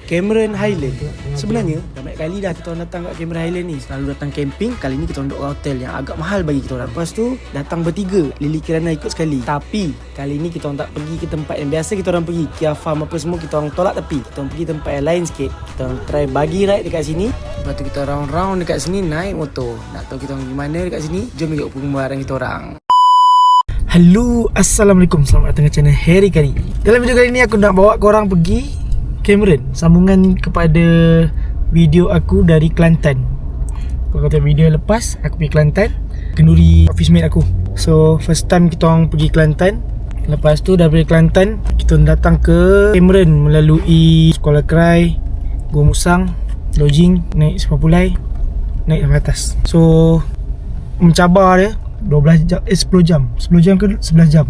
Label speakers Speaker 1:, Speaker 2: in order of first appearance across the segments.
Speaker 1: Cameron Highland. Sebenarnya dah banyak kali dah kita orang datang kat Cameron Highland ni. Selalu datang camping. Kali ni kita orang duduk kat hotel yang agak mahal bagi kita orang. Lepas tu datang bertiga, Lily Kirana ikut sekali. Tapi kali ni kita orang tak pergi ke tempat yang biasa kita orang pergi, Kia Farm apa semua kita orang tolak tepi. Kita orang pergi tempat yang lain sikit. Kita orang try bagi ride dekat sini. Lepas tu kita round-round dekat sini naik motor. Nak tahu kita orang pergi mana dekat sini? Jom ikut pembaharan kita orang. Hello, Assalamualaikum. Selamat datang ke channel Harry Kari. Dalam video kali ni aku nak bawa korang pergi Cameron, sambungan kepada video aku dari Kelantan. Kalau kata video lepas, aku pergi Kelantan, kenduri office mate aku. So first time kita orang pergi Kelantan. Lepas tu dari Kelantan kita datang ke Cameron melalui Sekolah Kerai, Gua Musang, lodging, naik Sepapulai, naik sampai atas. So mencabar dia 12 jam, 10 jam 10 jam ke 11 jam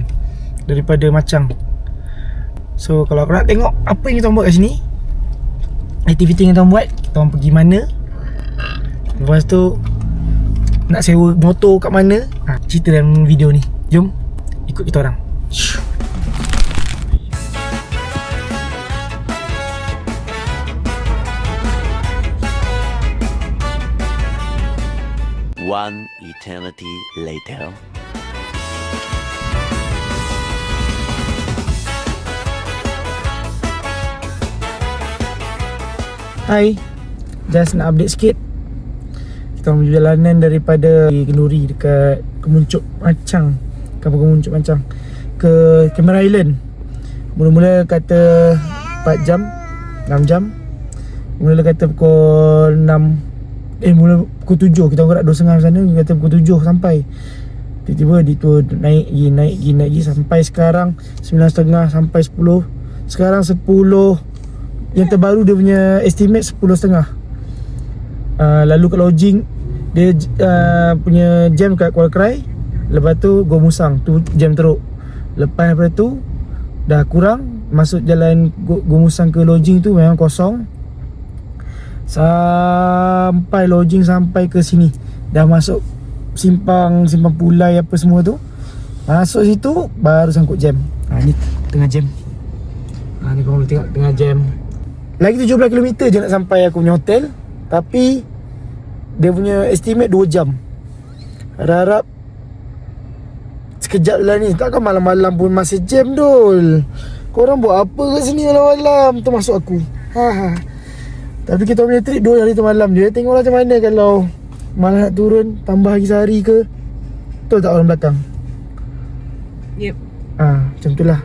Speaker 1: daripada Macang. So kalau korang nak tengok apa yang kita buat kat sini, aktiviti yang kita buat, kita orang pergi mana, lepas tu nak sewa motor kat mana, cerita dalam video ni. Jom ikut kita orang.
Speaker 2: One eternity later.
Speaker 1: Hai, just nak update sikit. Kita orang perjalanan daripada kenduri dekat Kemuncup Macang, Kampung Kemuncup Macang ke Cameron Highland. Mula-mula kata 4 jam 6 jam. Mula kata pukul 6, mula pukul 7. Kita orang nak 2.30 sana, kata pukul 7 sampai. Tiba-tiba detour naik lagi sampai sekarang 9.30 sampai 10. Sekarang 10. Yang terbaru dia punya estimate 10.30. Lalu kat lodging dia punya jam kat Kuala Kerai. Lepas tu Gua Musang tu jam teruk. Lepas daripada tu dah kurang, masuk jalan Gua Musang ke lodging tu memang kosong. Sampai lodging sampai ke sini dah masuk simpang Pulai apa semua tu. Masuk situ baru sangkut jam. Ni tengah jam. Ni korang boleh tengok tengah jam. Lagi 17 km je nak sampai aku punya hotel. Tapi dia punya estimate 2 jam. Harap-harap sekejap lah ni. Takkan malam-malam pun masih jam dul. Korang buat apa kat sini malam-malam? Termasuk aku. Tapi kita punya trip 2 hari tu malam je. Tengoklah macam mana kalau malam nak turun, tambah lagi sehari ke. Betul tak orang belakang?
Speaker 3: Yep.
Speaker 1: Macam tu lah.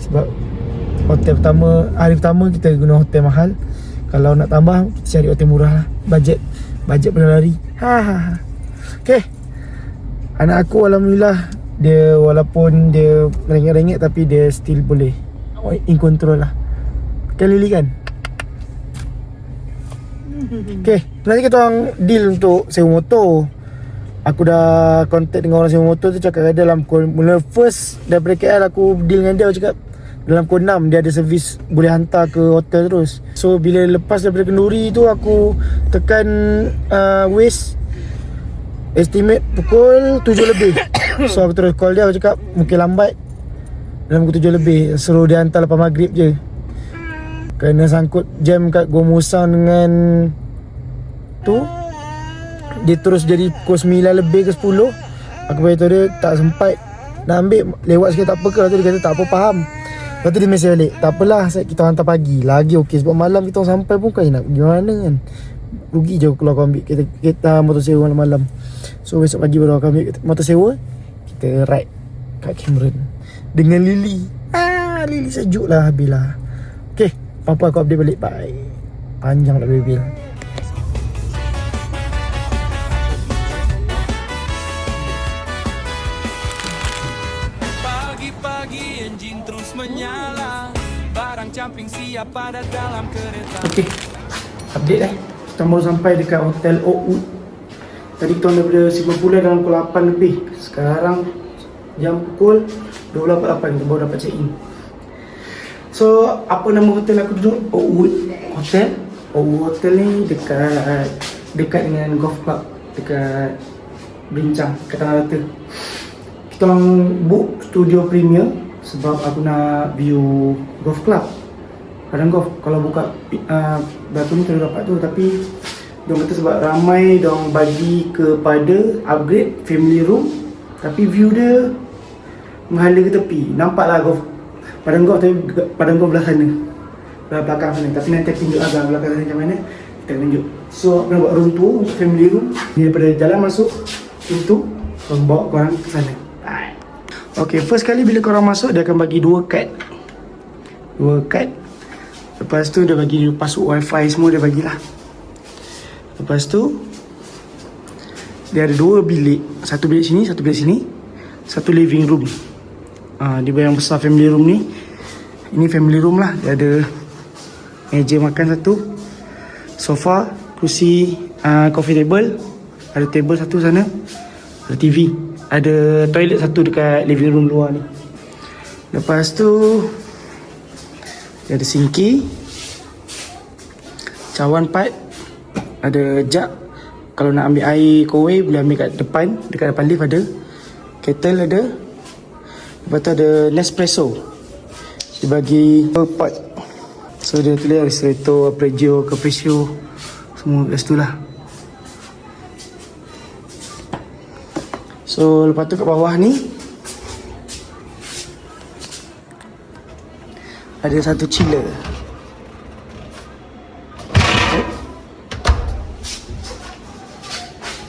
Speaker 1: Sebab hotel pertama, hari pertama kita guna hotel mahal. Kalau nak tambah, kita cari hotel murah lah. Bajet pernah lari. Okay. Anak aku Alhamdulillah, dia walaupun dia rengek-rengek tapi dia still boleh in control lah. Kan Lily kan? Okay, nanti kita orang deal untuk sewa motor. Aku dah contact dengan orang sewa motor tu, cakap dalam mula first daripada KL aku deal dengan dia. Aku cakap dalam pukul 6 dia ada servis boleh hantar ke hotel terus. So bila lepas daripada kenduri tu aku tekan Waze, estimate pukul 7 lebih. So aku terus call dia, aku cakap mungkin lambat dalam pukul 7 lebih, suruh dia hantar lepas maghrib je. Kerana sangkut jam kat Gua Musang dengan tu, dia terus jadi pukul 9 lebih ke 10. Aku beritahu dia tak sempat nak ambil, lewat sikit tak apa ke. Lepas tu dia kata tak apa, faham. Lepas tu dia mesej balik, tak apalah kita hantar pagi lagi okey. Sebab malam kita sampai pun kan nak pergi mana kan. Rugi je kalau kau ambil kita motor sewa malam-malam. So besok pagi baru aku ambil motor sewa, kita ride kat Cameron dengan Lily. Lily sejuk lah habis lah. Okay, apa aku update balik. Bye. Panjang tak bil.
Speaker 4: Pagi-pagi enjin terus menyala, barang camping siap pada dalam kereta.
Speaker 1: Okay, update dah. Kita baru sampai dekat hotel Oakwood. Tadi kita daripada Sepapulai dalam pukul 8 lebih. Sekarang jam pukul 12.48 kita baru dapat check in. So, apa nama hotel aku duduk? Oakwood Hotel. Oakwood Hotel ni dekat dengan golf club, dekat Berincang, kat Tanah Rata. Kita orang book studio premier sebab aku nak view golf club. Padang golf kalau buka batu ni terus dapat tu. Tapi diorang kata sebab ramai diorang bagi kepada upgrade family room, tapi view dia menghala ke tepi. Nampaklah golf padang golf, tapi padang golf belah sana, belah belakang sana. Tapi nanti aku tunjuk agak belakang sana macam mana, kita tunjuk. So aku nak buat room tour untuk family room. Ni daripada jalan masuk pintu, aku bawa korang ke sana. Okay, first kali bila korang masuk, dia akan bagi 2 kad. Lepas tu dia bagi password wifi semua, dia bagilah. Lepas tu dia ada 2 bilik. Satu bilik sini, satu bilik sini. Satu living room. Dia yang besar family room ni. Ini family room lah. Dia ada meja makan satu, sofa, kursi, coffee table. Ada table satu sana. Ada TV. Ada toilet satu dekat living room luar ni. Lepas tu dia ada sinki, cawan part, ada jug. Kalau nak ambil air kowe boleh ambil kat depan, dekat depan lift ada. Kettle ada. Lepas tu ada Nespresso. Dia bagi pot. So dia tulis Ristretto, Prego, Capriccio, semua kat situ lah. So lepas tu kat bawah ni ada satu chiller.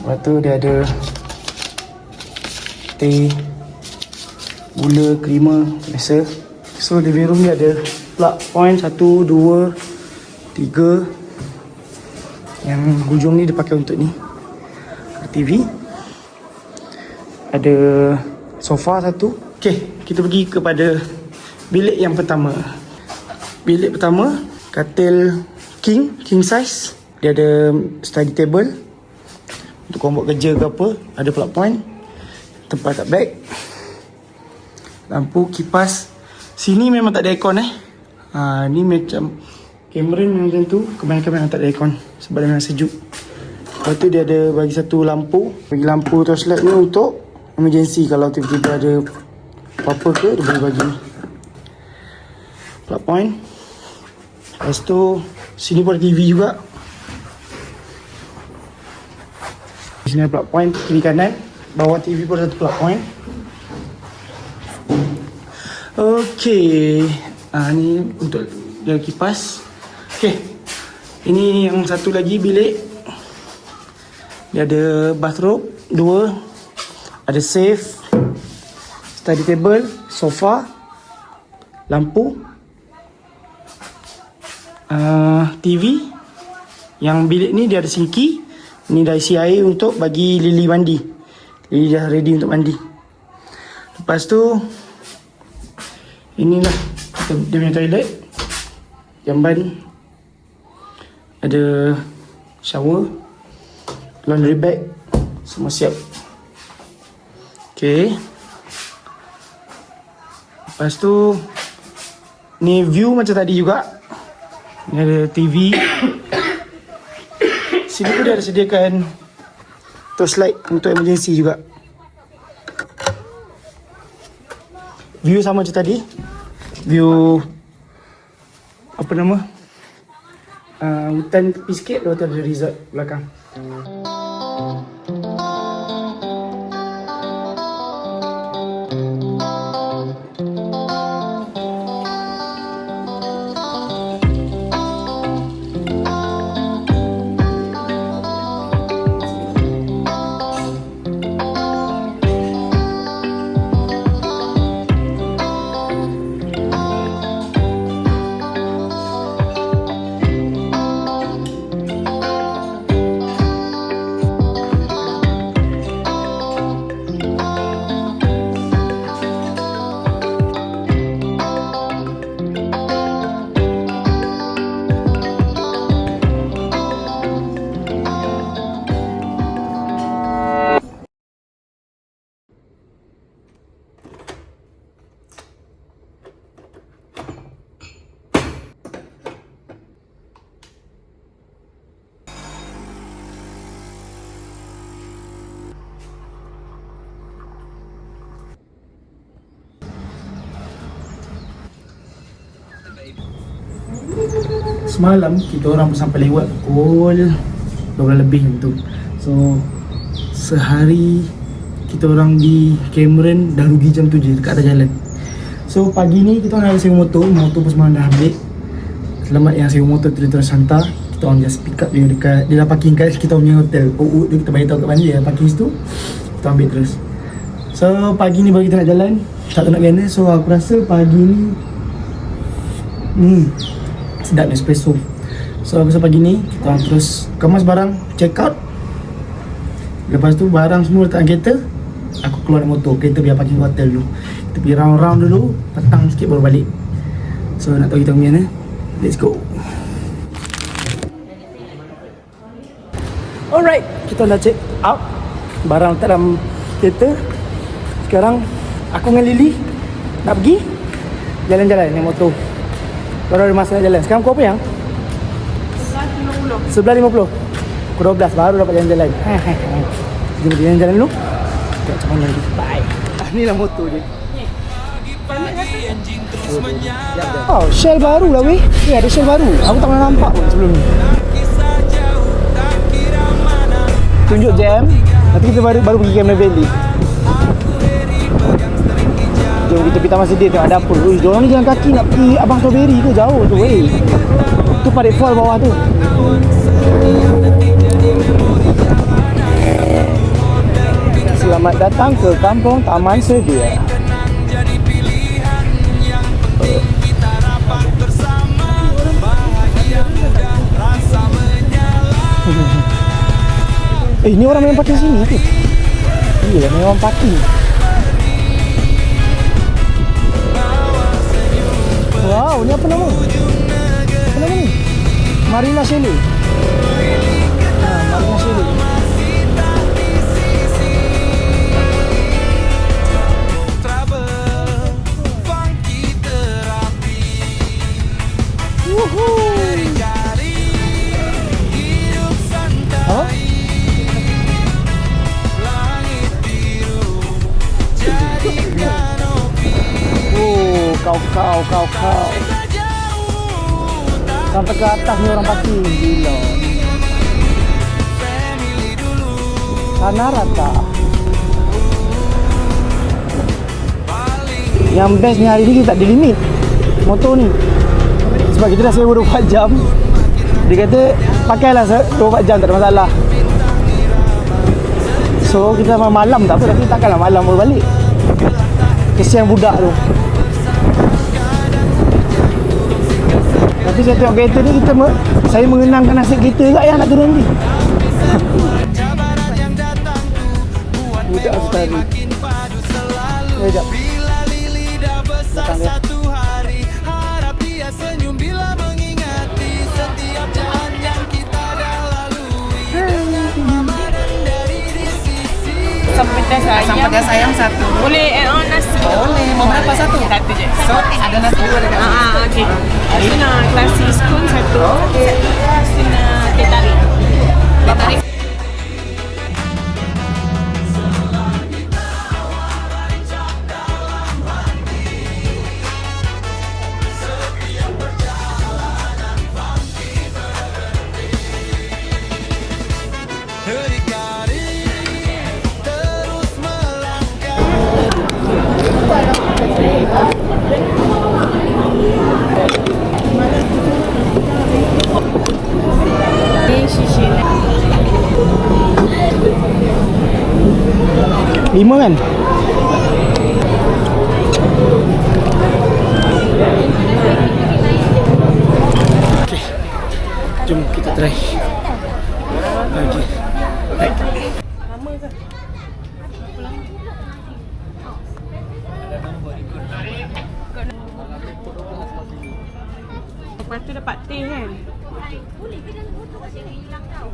Speaker 1: Lepas tu dia ada teh, gula, creamer biasa. So living room ni ada plug point 1, 2, 3. Yang hujung ni dia pakai untuk ni, TV. Ada sofa satu. Okay, kita pergi kepada bilik yang pertama. Bilik pertama, katil king size. Dia ada study table untuk korang buat kerja ke apa. Ada plug point, tempat kat bag, lampu, kipas. Sini memang tak ada aircon ni macam Cameron macam tu. Kebanyakan memang tak ada aircon sebab dia memang sejuk. Lepas tu dia ada bagi satu lampu. Bagi lampu torchlight ni untuk emergency. Kalau tiba-tiba ada apa-apa ke, dia boleh bagi plug point. Lepas tu sini pun ada TV juga. Sini ada plug point kiri kanan. Bawah TV pun ada satu plug point. Okay, ni untuk dia kipas. Okay, ini yang satu lagi bilik. Dia ada bathrobe 2. Ada safe, study table, sofa, lampu, TV. Yang bilik ni dia ada sinki. Ni dah isi air untuk bagi Lily mandi. Lily dah ready untuk mandi. Lepas tu inilah dia punya toilet. Jamban. Ada shower, laundry bag, semua siap. Okay. Lepas tu ni view macam tadi juga. Ni ada TV. Sini pun dia ada sediakan torchlight untuk emergency juga. View sama macam tadi. View apa nama? Hutan tepi sikit. Lepas tu ada resort belakang. semalam kita orang pun sampai lewat pukul 12 lebih macam tu. So sehari kita orang di Cameron dah rugi jam 7 dekat atas jalan. So pagi ni kita orang ada sewa motor pun semalam dah ambil. Selamat yang sewa motor tu dia terus hantar. Kita orang just pick up dia dekat, dia dah parking kat kita punya hotel. Tu kita bagi tahu kat mana dia parking situ. Kita ambil terus. So pagi ni baru kita nak jalan, tak tahu nak pergi mana. So aku rasa pagi ni sedap espresso. So aku rasa pagi ni kita orang terus kemas barang, check out. Lepas tu barang semua letak dalam kereta. Aku keluar naik motor, kereta biar parking hotel dulu. Kita pergi round-round dulu, petang sikit baru balik. So nak tahu kita pergi mana? Let's go. Alright, kita dah check out barang letak dalam kereta. Sekarang aku dengan Lily nak pergi jalan-jalan naik motor. Baru ada masa nak jalan. Sekarang pukul apa yang? 11.50. Pukul 12 baru dapat jalan-jalan. Jom kita jalan-jalan dulu. Tengok macam mana lagi. Bye. Ni lah motor dia. Oh, Shell baru lah weh. Ada Shell baru. Aku tak pernah nampak pun sebelum ni. Tunjuk jam. Nanti kita baru pergi Cameron Valley. Jom kita pergi Taman Sedia tengok dapur. Ui, diorang ni jalan kaki nak pergi Abang Strawberry ke jauh tu weh. Tu Parit Fall bawah tu. Selamat datang ke Kampung Taman Sedia. Ni orang main parking sini tu. Iya, memang parking. Wow, ni apa nama? Apa nama ni? Marina Chalet. Marina Chalet. Kau sampai ke atas ni orang parking. Gila. Tanah rata. Yang best ni hari ni kita tak ada limit motor ni. Sebab kita dah sewa 24 jam. Dia kata pakailah 24 jam tak ada masalah. So kita malam tak apa, tapi takkanlah malam baru balik. Kesian budak tu. Tapi saya tengok kereta ni, saya mengenangkan nasib kita juga yang nak turun ni. Budak aku tadi. Sekejap. Datang dia.
Speaker 3: Asam pedas ayam satu. Boleh add on nasi?
Speaker 5: Boleh. Mau berapa satu?
Speaker 3: Satu je.
Speaker 5: So, ada nasi dua dekat sini.
Speaker 3: Okey. Tuna klasik spoon satu. Okey. Tuna teh tarik. Teh tarik.
Speaker 1: Lima kan? Okay, jom kita try lagi. Baik.
Speaker 3: Lama ke? Lepas tu dapat teh kan? Boleh ke dalam botol kasi yang hilang tau.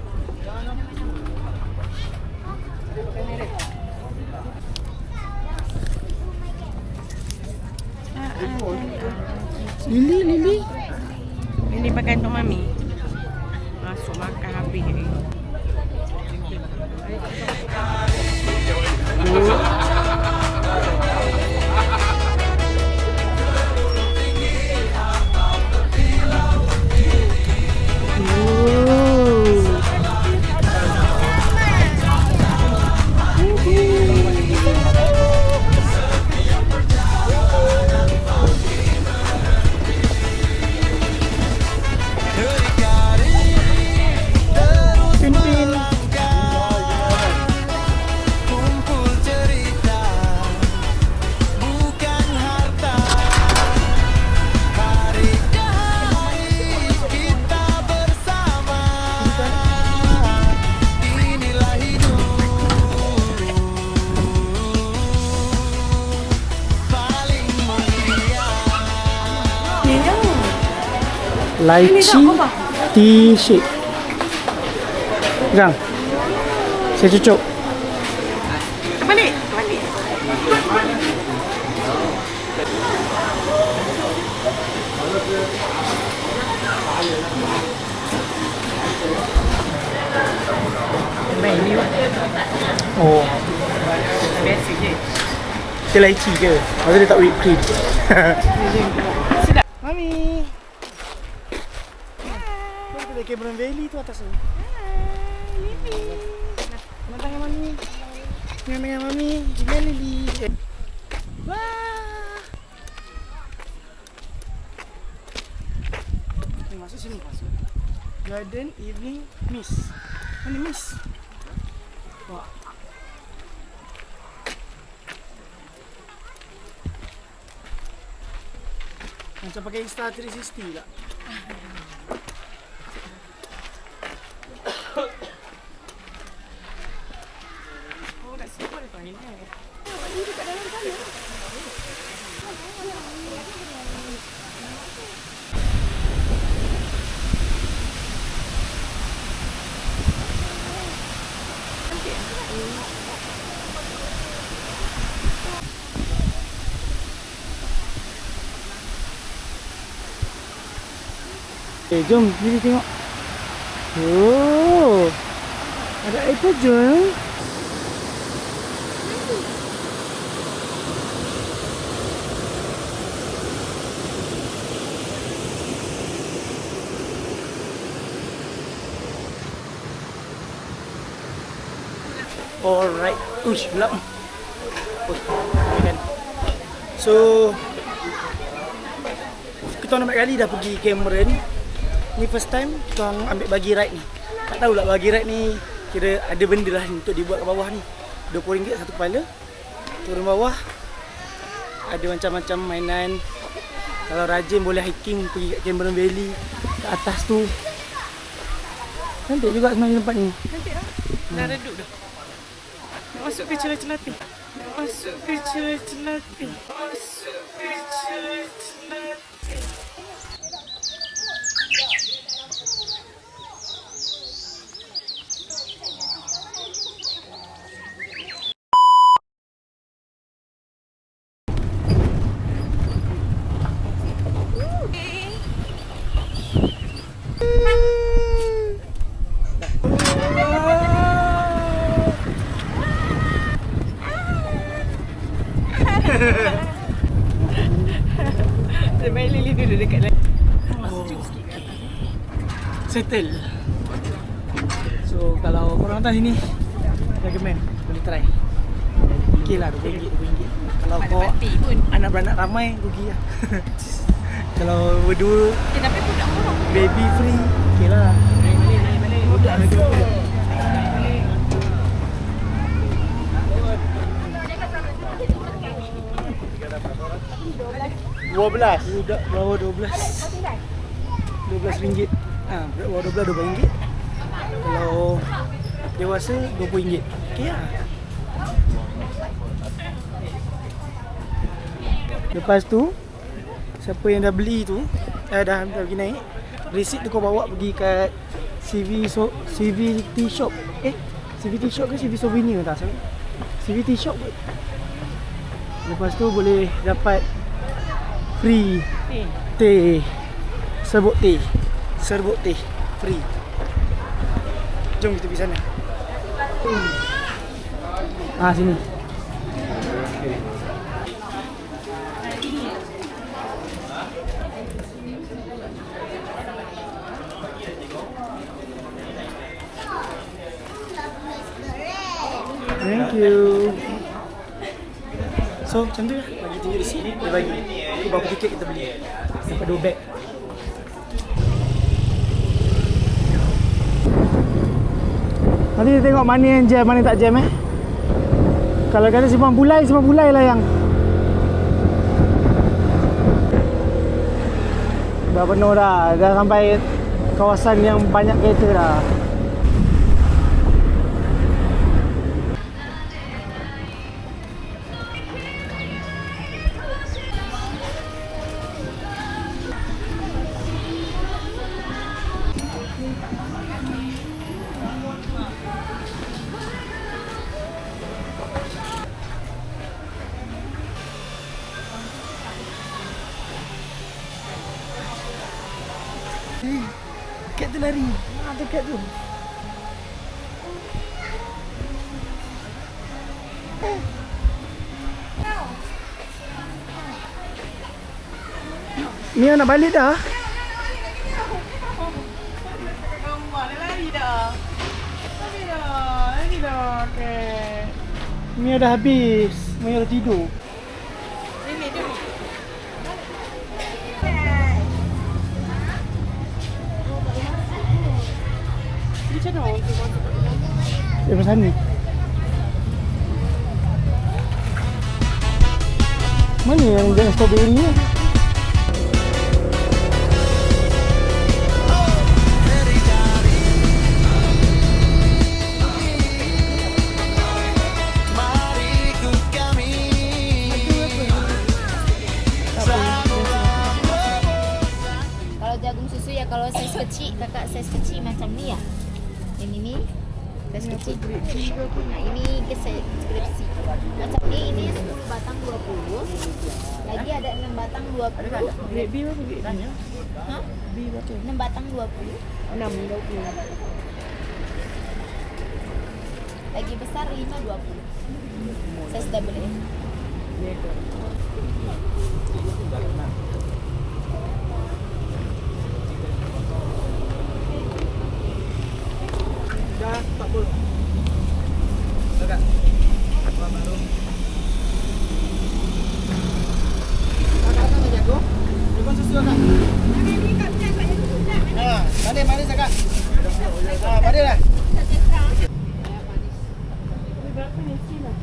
Speaker 1: Lily.
Speaker 3: Ini pakai untuk mami. Masuk makan habis ni.
Speaker 1: Lychee tea shake. Jang. Saya cucuk.
Speaker 3: Balik. Baik ni.
Speaker 1: Oh,
Speaker 3: Biasa je.
Speaker 1: dia lychee ke? Masa dia tak whipped cream.
Speaker 3: Sedap.
Speaker 1: Mami. Hai. Kita dekat Cameron Valley tu atas tu. Mana tangan Mami? Tangan Mami. Gimana Lily? Wah. Ni masuk sini masuk. Garden Evening Mist. Mana Mist? Wah. Macam pakai Insta360 tak?
Speaker 3: Oh, kat situ ada toilet.
Speaker 1: Jom sini tengok. Oh, ada air terjun. Alright. Ush, gelap. Oh, kan. So kita nak kali dah pergi Cameron. Ni first time kita orang ambil bagi ride ni. Tak tahulah bagi ride ni kira ada benda lah untuk dibuat kat bawah ni. RM20 satu kepala. Turun bawah ada macam-macam mainan. Kalau rajin boleh hiking pergi kat Cameron Valley kat atas tu. Cantik juga sebenarnya tempat ni.
Speaker 3: Cantik lah. Dah redup dah. Nak masuk ke celah-celah. Masuk ke celah-celah. Masuk ke celah-celah. Terbaik Lily duduk dekat dalam. Sejuk sikit kat atas.
Speaker 1: Settle. So kalau korang datang sini, recommend boleh try. Okey lah RM20. Kalau kau
Speaker 3: Mati pun.
Speaker 1: anak beranak ramai rugi lah. Kalau berdua
Speaker 3: Tapi budak murah.
Speaker 1: baby free, okey lah. Budak lagi budak. Budak bawah 12. RM12. Budak bawah 12 RM12. Kalau dewasa RM20. Okey lah. Lepas tu siapa yang dah beli tu dah pergi naik, receipt tu kau bawa pergi kat CVT shop. CVT shop ke CV souvenir tak salah. CVT shop kot. Lepas tu boleh dapat free teh. Serbuk teh free. Jom kita pergi sana. Sini. Thank you. So macam tu lah. Bagi tunjuk di sini. Dia bagi. Itu berapa tiket kita beli. Dapat 2 beg. Nanti kita tengok mana yang jam, mana tak jam Kalau kata simpan bulai lah yang dah penuh dah. Dah sampai kawasan yang banyak kereta dah. lari. Dekat tu. Mia nak balik dah.
Speaker 3: Lari dah. Lari dah. Okay.
Speaker 1: Mia dah habis. Mia dah tidur.
Speaker 3: Sini dulu. Ni macam mana orang tu masuk?
Speaker 1: Dia pasal ni. Mana yang dengan strawberry ni?
Speaker 6: Kalau jagung susu ya, kalau saiz kecil, kakak saiz kecil macam ni ya. Yang ini saiz kecil. Nah, ini ke saiz skripsi. Macam ini 10 batang 20. Lagi ada 6 batang 20.
Speaker 3: Grade B berapa grade B?
Speaker 6: Ha?
Speaker 3: B berapa?
Speaker 6: 6 batang 20.
Speaker 3: 6.20.
Speaker 6: Lagi besar 5 20. Saiz double A.
Speaker 3: Ni ke? Dah 40. Dekat. Apa baru? Kakak nak jagung? Jagung susu tak? Manis kakak. Manis lah. Berapa ni sila?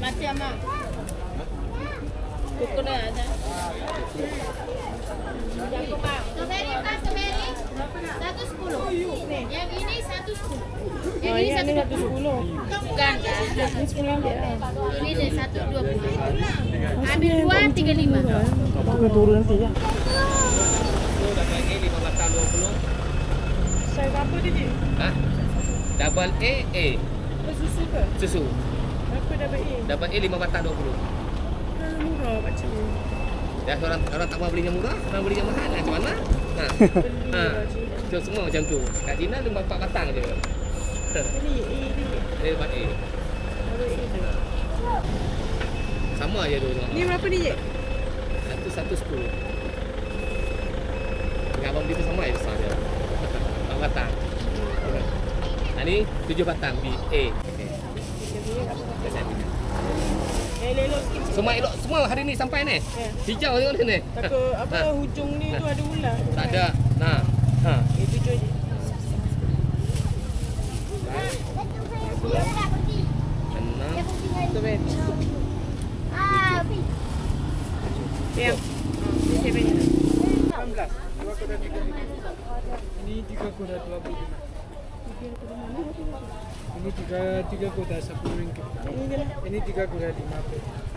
Speaker 6: Mati ama. Kuku dah ada. Strawberry kan strawberry? 110. Yang ini 110. Yang ini 110. Bukan kan?
Speaker 3: Ni 10 ambil lah.
Speaker 6: Ini deh 120. Ambil 2 35.
Speaker 1: Aku turun nanti ya.
Speaker 3: Saiz apa dia je?
Speaker 7: Ha? Double A, A.
Speaker 3: Susu ke?
Speaker 7: Susu.
Speaker 3: Berapa double A?
Speaker 7: Double A 5 batang 20.
Speaker 3: Murah macam ni.
Speaker 7: Dah orang tak mau belinya murah, orang belinya mahal. Macam mana? Ha. Ha. So, semua macam tu. Kat China 4 batang je.
Speaker 3: Ini A ni.
Speaker 7: Dia dapat A.
Speaker 3: Double A je.
Speaker 7: Sama je tu.
Speaker 3: Ni berapa ni je?
Speaker 7: Satu 110. Dengan abang beli tu sama je besar dia. 4 batang. Ha, ni 7 batang B, A. Okay.
Speaker 3: Elok sikit.
Speaker 7: Semua elok semua hari ni sampai ni.
Speaker 3: Ya.
Speaker 7: Hijau tengok ni.
Speaker 3: Takut apa
Speaker 7: Ha.
Speaker 3: hujung ni tu ada ular.
Speaker 7: Tak ada. Nah. Ha.
Speaker 3: Itu je.
Speaker 7: Enam.
Speaker 3: Strawberry. Yang. Saya banyak.
Speaker 1: 16. 2 kotak 35. Ini 3 kotak 25. Ini 3 kotak 10 ringgit.
Speaker 3: Ini je lah.
Speaker 1: Ini 3 kotak 5.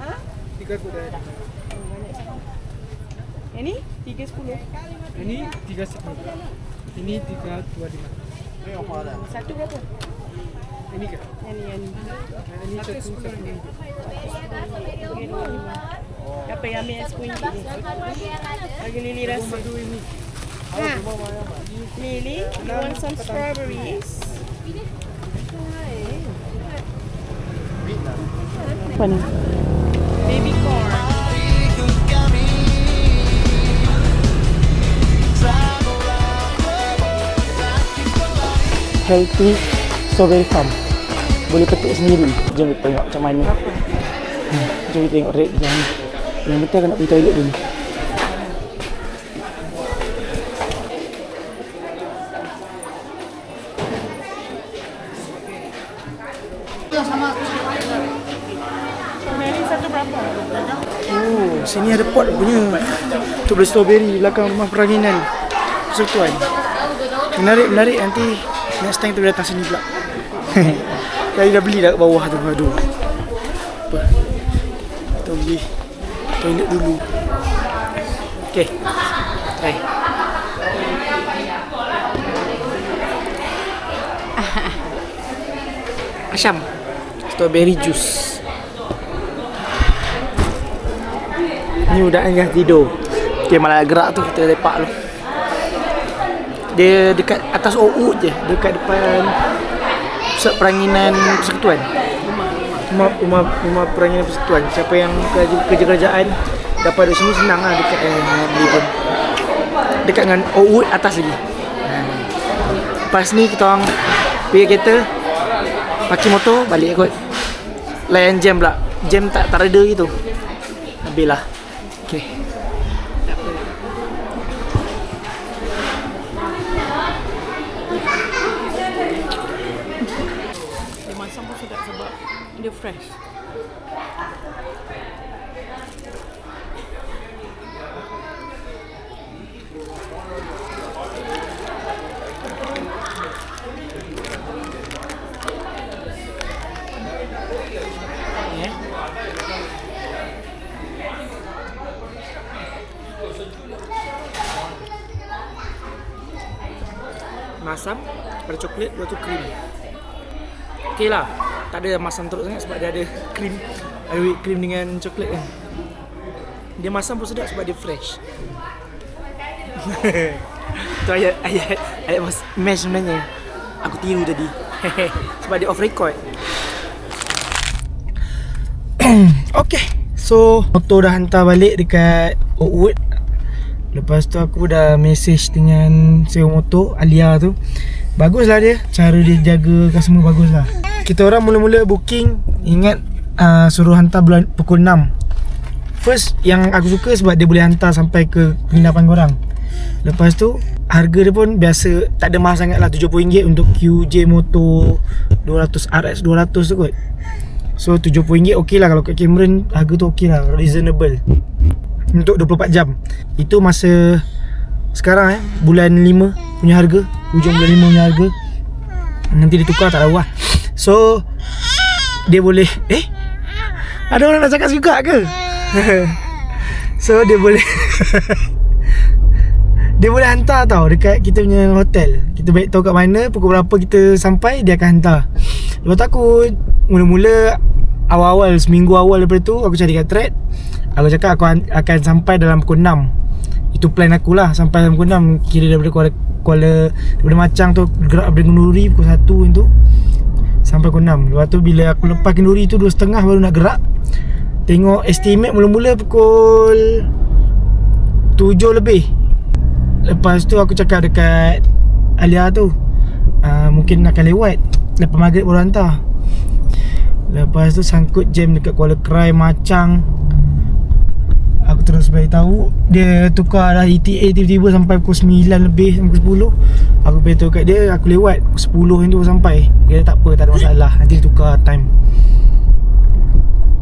Speaker 3: Ha?
Speaker 1: 3 kotak 5.
Speaker 3: Oh, banyak sangat. Yang ni 3.10.
Speaker 1: Ini 3 10. Ini 325.
Speaker 3: Satu berapa?
Speaker 1: Ini ke?
Speaker 3: Yang ni.
Speaker 1: Ini 1 ringgit.
Speaker 3: Apa yang ambil yang 10 ringgit ni? Bagi Lily rasa.
Speaker 1: Ini.
Speaker 3: Ha. Lily, you want some strawberries?
Speaker 1: Apa ni?
Speaker 3: Baby corn.
Speaker 1: Healthy strawberry farm. Boleh petik sendiri. Jom kita tengok macam mana. Jom kita tengok rate dia. Yang penting aku nak pergi toilet dulu.
Speaker 3: Strawberry satu berapa?
Speaker 1: Oh, sini ada pot punya. Tu beli strawberry belakang rumah peranginan Persekutuan. Menarik. Nanti next time tu datang sini pula. Tadi dah beli dah kat bawah tu. Aduh. Apa? Kita pergi toilet dulu. Okay. Try. Asyam. Strawberry juice. Ni budak ni dah tidur. Okay, malah gerak tu kita lepak tu. Dia dekat atas OU je, dekat depan pusat peranginan persekutuan. Rumah peranginan persekutuan. Siapa yang kerja kerajaan dapat duduk sini senang lah dekat beli pun. Dekat dengan OU atas lagi. Lepas ni kita orang pergi kereta, parking motor, balik kot. Layan jam pula. Jam tak reda gitu. Habislah. Okay.
Speaker 3: Dia masak pun sedap sebab dia fresh.
Speaker 1: Masam, ada coklat, lepas tu krim. Okey lah, tak ada masam teruk sangat sebab dia ada krim. Ada whipped cream dengan coklat kan. Dia masam pun sedap sebab dia fresh. Tu ayat mesh sebenarnya. Aku tiru tadi. Sebab dia off record. Okay, so motor dah hantar balik dekat Oakwood. Lepas tu aku dah message dengan sewa motor Alia tu. Baguslah dia, cara dia jagakan semua baguslah. Kita orang mula-mula booking, ingat suruh hantar pukul 6. First yang aku suka sebab dia boleh hantar sampai ke penginapan korang. Lepas tu harga dia pun biasa, tak ada mahal sangat lah, RM70 untuk QJ motor 200 RX 200 tu kot. So RM70 okey lah, kalau kat Cameron harga tu okey lah, reasonable untuk 24 jam. Itu masa sekarang bulan 5 punya harga, hujung bulan 5 punya harga. Nanti dia tukar tak tahu lah. So dia boleh ada orang nak cakap juga ke? So dia boleh dia boleh hantar tau dekat kita punya hotel. Kita baik tahu kat mana, pukul berapa kita sampai, dia akan hantar. Lepas tu aku mula-mula awal-awal, seminggu awal daripada tu aku cari kat thread. Aku cakap aku akan sampai dalam pukul 6. Itu plan aku lah, sampai dalam pukul 6. Kira daripada daripada Macang tu, gerak daripada Kenduri pukul 1 tu sampai pukul 6. Lepas tu bila aku lepas Kenduri tu 2.30 baru nak gerak. Tengok estimate mula-mula pukul 7 lebih. Lepas tu aku cakap dekat Alia tu, mungkin akan lewat, lepas maghrib baru hantar. Lepas tu sangkut jam dekat Kuala Krai, Macang. Aku terus beritahu, dia tukar dah ETA tiba-tiba sampai pukul 9 lebih, sampai pukul 10. Aku beritahu kat dia, aku lewat pukul 10 tu sampai. Dia tak apa, tak ada masalah, nanti tukar time.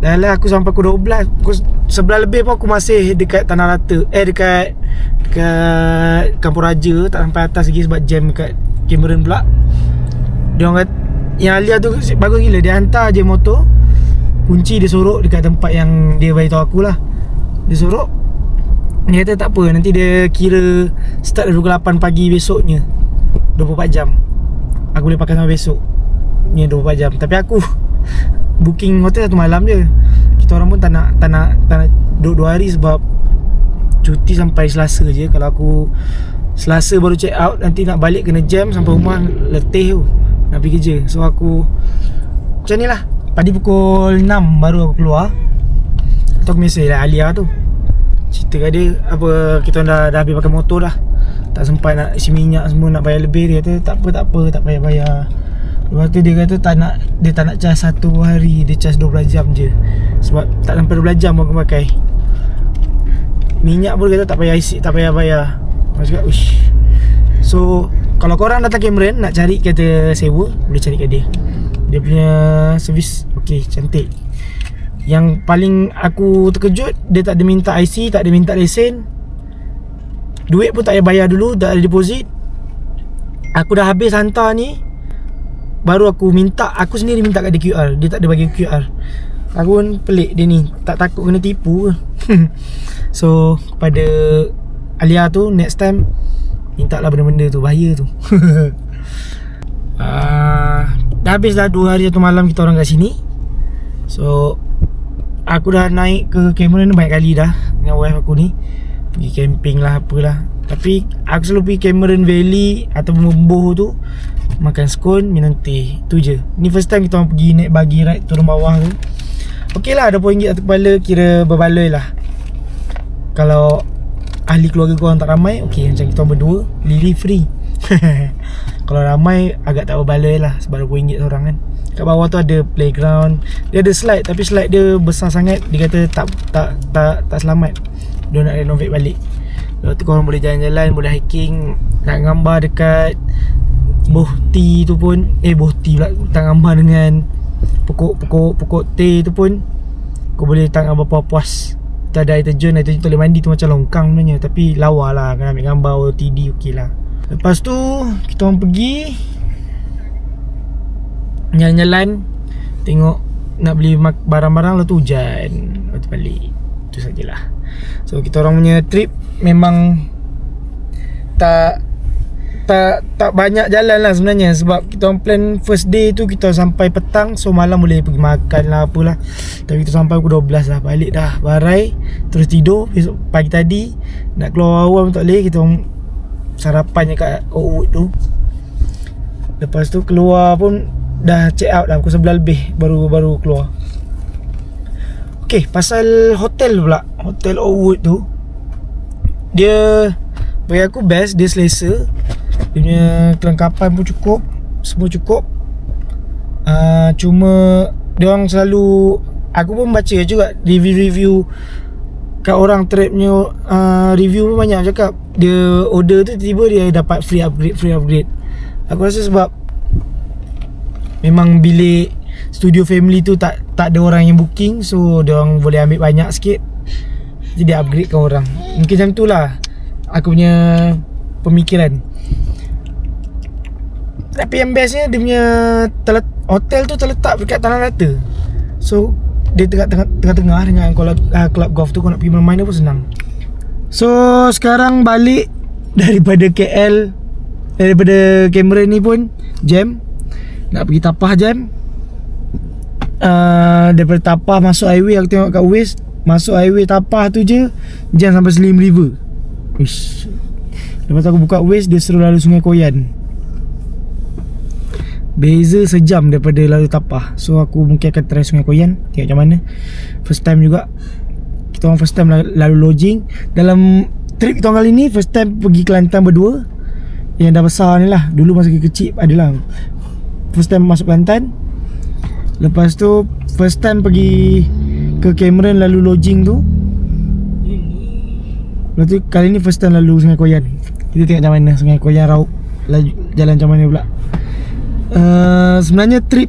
Speaker 1: Dah lah aku sampai pukul 12, pukul 11 lebih pun aku masih dekat Tanah Rata. Dekat Kampung Raja, tak sampai atas lagi sebab jam dekat Cameron pula. Dia orang kata, yang Alia tu bagus gila, dia hantar je motor, kunci dia sorok dekat tempat yang dia beritahu aku lah. Dia sorok, dia kata tak apa, nanti dia kira start dari pukul 8 pagi besoknya, 24 jam. Aku boleh pakai sampai besok ni 24 jam. Tapi aku booking hotel 1 malam je. Kita orang pun tak nak duduk 2 hari sebab cuti sampai Selasa je. Kalau aku Selasa baru check out, nanti nak balik kena jam sampai rumah letih tu nak pergi kerja. So aku macam ni lah. Pagi pukul 6 baru aku keluar. Tu aku mesej lah Alia tu, cerita kat dia apa, kita dah habis pakai motor dah, tak sempat nak isi minyak semua, nak bayar lebih. Dia kata tak apa, tak payah-payah. Lepas tu dia kata dia tak nak cas 1 hari, dia cas 12 jam je. Sebab tak sampai 12 jam aku pakai. Minyak pun dia kata tak payah isi, tak payah bayar. Aku cakap uish. So kalau korang datang Cameron nak cari kereta sewa, boleh cari kat dia. Dia punya servis okey, cantik. Yang paling aku terkejut, dia tak ada minta IC, tak ada minta lesen. Duit pun tak payah bayar dulu, tak ada deposit. Aku dah habis hantar ni, baru aku minta, aku sendiri minta kat dia QR. Dia tak ada bagi QR. Aku pun pelik dia ni, tak takut kena tipu ke. So kepada Alia tu, next time minta lah benda-benda tu, bahaya tu. Dah habis dah 2 hari 1 malam kita orang kat sini. So aku dah naik ke Cameron banyak kali dah. dengan wife aku ni pergi camping lah apalah. Tapi aku selalu pergi Cameron Valley atau Memboh tu, makan scone, minum teh, tu je. Ni first time kita orang pergi naik buggy ride turun bawah tu. Okey lah, RM20 atas kepala, kira berbaloi lah. Kalau ahli keluarga korang tak ramai, okey, macam kita orang berdua, Lily free. Kalau ramai agak tak berbaloi lah, sebab RM20 seorang kan. Kat bawah tu ada playground, dia ada slide, tapi slide dia besar sangat, dia kata tak selamat. Dia nak renovate balik. Lepas tu korang boleh jalan-jalan, boleh hiking, nak gambar dekat Boh Tea tu pun, Boh Tea pula, tak gambar dengan pokok teh tu pun kau boleh tak gambar puas-puas. Kita ada air terjun tu boleh mandi tu macam longkang sebenarnya, tapi lawa lah, kena ambil gambar OTD okey lah. Lepas tu kita orang pergi jalan-jalan, tengok nak beli barang-barang, lah tu hujan, lepas tu balik. Itu sajalah. So kita orang punya trip memang tak banyak jalan lah sebenarnya, sebab kita orang plan first day tu kita sampai petang, so malam boleh pergi makan lah apalah. Tapi kita sampai pukul 12 lah, balik dah barai, terus tidur. Besok pagi tadi nak keluar awal pun tak boleh, kita orang sarapan je kat Oakwood tu. Lepas tu keluar pun dah check out dah pukul 11 lebih, baru keluar. Okay, pasal hotel pula, hotel Oakwood tu, dia bagi aku best, dia selesa. Dia punya kelengkapan pun cukup, semua cukup. Cuma dia orang selalu, aku pun baca juga review kat orang trip punya review pun banyak cakap dia order tu tiba-tiba dia dapat free upgrade. Aku rasa sebab memang bilik studio family tu tak ada orang yang booking, so dia orang boleh ambil banyak sikit, jadi upgrade kan orang. Mungkin macam tu lah aku punya pemikiran. Tapi yang bestnya dia punya hotel tu terletak dekat tanah rata, so dia tengah-tengah dengan club golf tu. Kau nak pergi main dia pun senang. So sekarang balik daripada KL, daripada Cameron ni pun jam, nak pergi Tapah jam. Daripada Tapah masuk highway, aku tengok kat Waze, masuk highway Tapah tu je jam sampai Slim River. Uish. Lepas tu aku buka Waze, dia suruh lalu Sungai Koyan, beza sejam daripada lalu Tapah. So aku mungkin akan try Sungai Koyan, tengok macam mana. First time juga, kita orang first time lalu lodging. Dalam trip kita orang kali ni first time pergi Kelantan berdua, yang dah besar ni lah. Dulu masa kecil adalah first time masuk Kelantan. Lepas tu first time pergi ke Cameron lalu lodging tu. Lepas tu kali ni first time lalu Sungai Koyan. Kita tengok macam mana Sungai Koyan Raub, jalan macam mana pula. Sebenarnya trip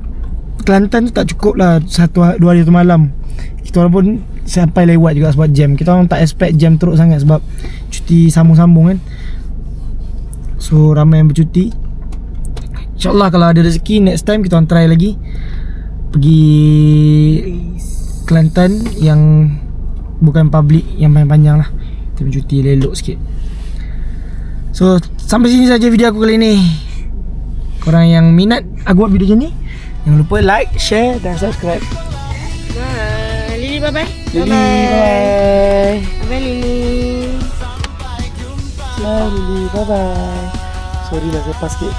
Speaker 1: Kelantan tu tak cukup lah 1-2 hari 1 malam. Kita orang pun sampai lewat juga sebab jam. Kita orang tak expect jam teruk sangat sebab cuti sambung-sambung kan. So ramai yang bercuti. InsyaAllah kalau ada rezeki next time kita orang try lagi pergi Kelantan yang bukan public, yang panjang-panjang lah. Kita bercuti elok sikit. So sampai sini saja video aku kali ni. Korang yang minat aku buat video macam ni, jangan lupa like, share dan subscribe.
Speaker 3: Lily bye-bye.
Speaker 1: Lily bye-bye.
Speaker 3: Bye Lily.
Speaker 1: Bye Lily, bye-bye. Sorry lah, lepas sikit.